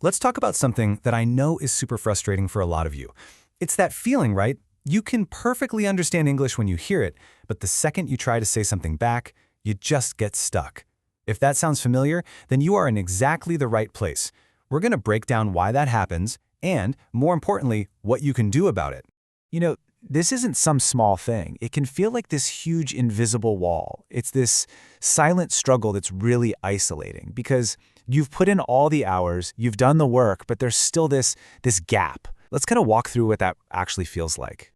Let's talk about something that I know is super frustrating for a lot of you. It's that feeling, right? You can perfectly understand English when you hear it, but the second you try to say something back, you just get stuck. If that sounds familiar, then you are in exactly the right place. We're going to break down why that happens and, more importantly, what you can do about it. This isn't some small thing. It can feel like this huge invisible wall. It's this silent struggle that's really isolating because you've put in all the hours, you've done the work, but there's still this gap. Let's kind of walk through what that actually feels like.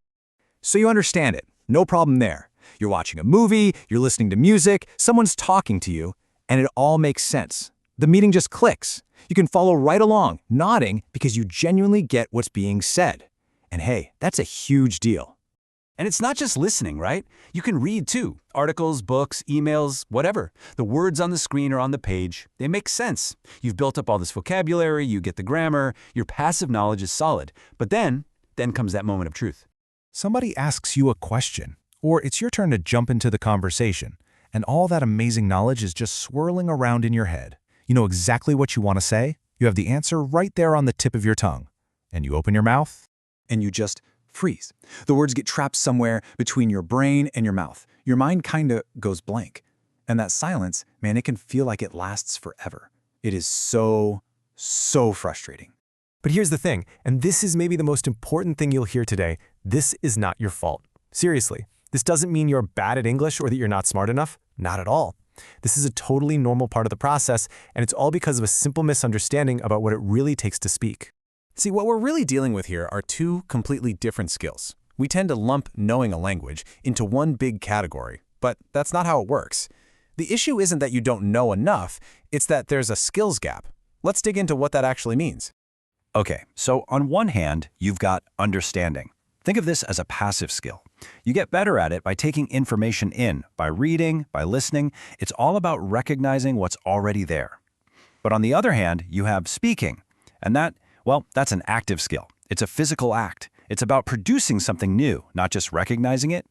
So you understand it. No problem there. You're watching a movie, you're listening to music, someone's talking to you, and it all makes sense. The meeting just clicks. You can follow right along, nodding because you genuinely get what's being said. And hey, that's a huge deal. And it's not just listening, right? You can read too. Articles, books, emails, whatever. The words on the screen or on the page, they make sense. You've built up all this vocabulary, you get the grammar, your passive knowledge is solid. But then comes that moment of truth. Somebody asks you a question, or it's your turn to jump into the conversation, and all that amazing knowledge is just swirling around in your head. You know exactly what you want to say, you have the answer right there on the tip of your tongue, and you open your mouth, And you just freeze. The words get trapped somewhere between your brain and your mouth. Your mind kinda goes blank. And that silence, man, it can feel like it lasts forever. It is so frustrating. But here's the thing, and this is maybe the most important thing you'll hear today. This is not your fault. Seriously, this doesn't mean you're bad at English or that you're not smart enough. Not at all. This is a totally normal part of the process, and it's all because of a simple misunderstanding about what it really takes to speak. See, what we're really dealing with here are two completely different skills. We tend to lump knowing a language into one big category, but that's not how it works. The issue isn't that you don't know enough, it's that there's a skills gap. Let's dig into what that actually means. Okay, so on one hand, you've got understanding. Think of this as a passive skill. You get better at it by taking information in, by reading, by listening. It's all about recognizing what's already there. But on the other hand, you have speaking, and that's an active skill. It's a physical act. It's about producing something new, not just recognizing it.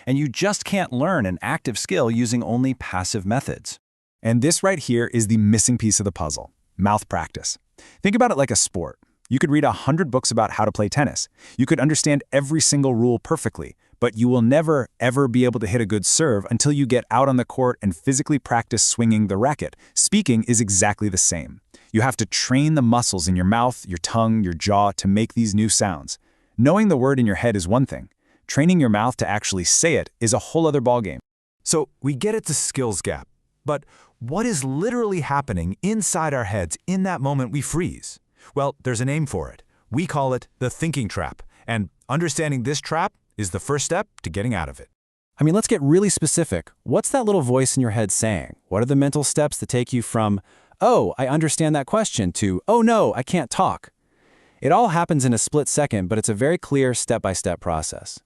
And you just can't learn an active skill using only passive methods. And this right here is the missing piece of the puzzle, mouth practice. Think about it like a sport. You could read 100 books about how to play tennis. You could understand every single rule perfectly, but you will never, ever be able to hit a good serve until you get out on the court and physically practice swinging the racket. Speaking is exactly the same. You have to train the muscles in your mouth, your tongue, your jaw to make these new sounds. Knowing the word in your head is one thing. Training your mouth to actually say it is a whole other ballgame. So we get it's a skills gap, but what is literally happening inside our heads in that moment we freeze? Well, there's a name for it. We call it the thinking trap, and understanding this trap is the first step to getting out of it. I mean, let's get really specific. What's that little voice in your head saying? What are the mental steps that take you from, "Oh, I understand that question," to, "Oh no, I can't talk"? It all happens in a split second, but it's a very clear step-by-step process.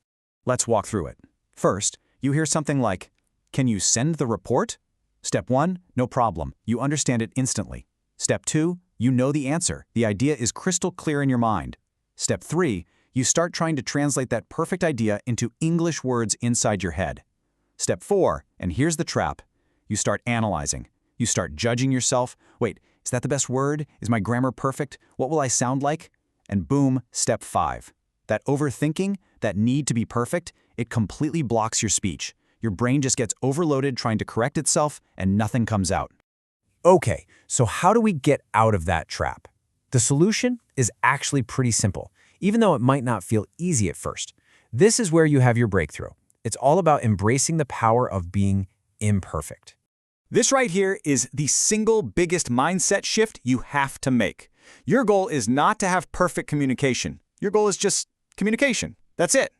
Let's walk through it. First, you hear something like, "Can you send the report?" Step 1, no problem. You understand it instantly. Step 2, you know the answer. The idea is crystal clear in your mind. Step 3, you start trying to translate that perfect idea into English words inside your head. Step 4, and here's the trap. You start analyzing. You start judging yourself. Wait, is that the best word? Is my grammar perfect? What will I sound like? And boom, step 5. That overthinking, that need to be perfect, it completely blocks your speech. Your brain just gets overloaded trying to correct itself and nothing comes out. Okay, so how do we get out of that trap? The solution is actually pretty simple, even though it might not feel easy at first. This is where you have your breakthrough. It's all about embracing the power of being imperfect. This right here is the single biggest mindset shift you have to make. Your goal is not to have perfect communication. Your goal is just communication. That's it.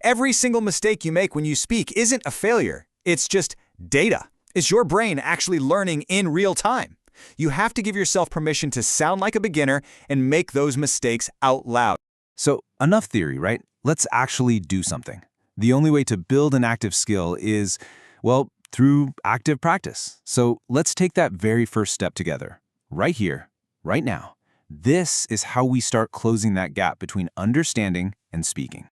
Every single mistake you make when you speak isn't a failure. It's just data. It's your brain actually learning in real time. You have to give yourself permission to sound like a beginner and make those mistakes out loud. So, enough theory, right? Let's actually do something. The only way to build an active skill is, well, through active practice. So let's take that very first step together. Right here, right now. This is how we start closing that gap between understanding and speaking.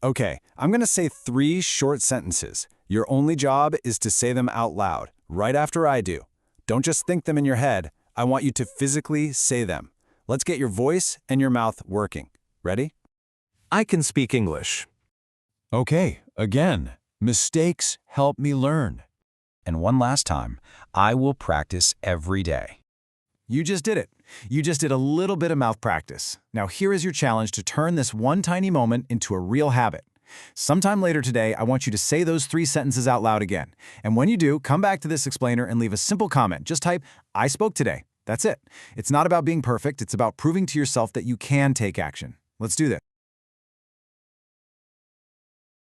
Okay, I'm going to say 3 short sentences. Your only job is to say them out loud, right after I do. Don't just think them in your head. I want you to physically say them. Let's get your voice and your mouth working. Ready? I can speak English. Okay, again. Mistakes help me learn. And one last time, I will practice every day. You just did it. You just did a little bit of mouth practice. Now here is your challenge to turn this one tiny moment into a real habit. Sometime later today, I want you to say those 3 sentences out loud again. And when you do, come back to this explainer and leave a simple comment. Just type, "I spoke today." That's it. It's not about being perfect. It's about proving to yourself that you can take action. Let's do this.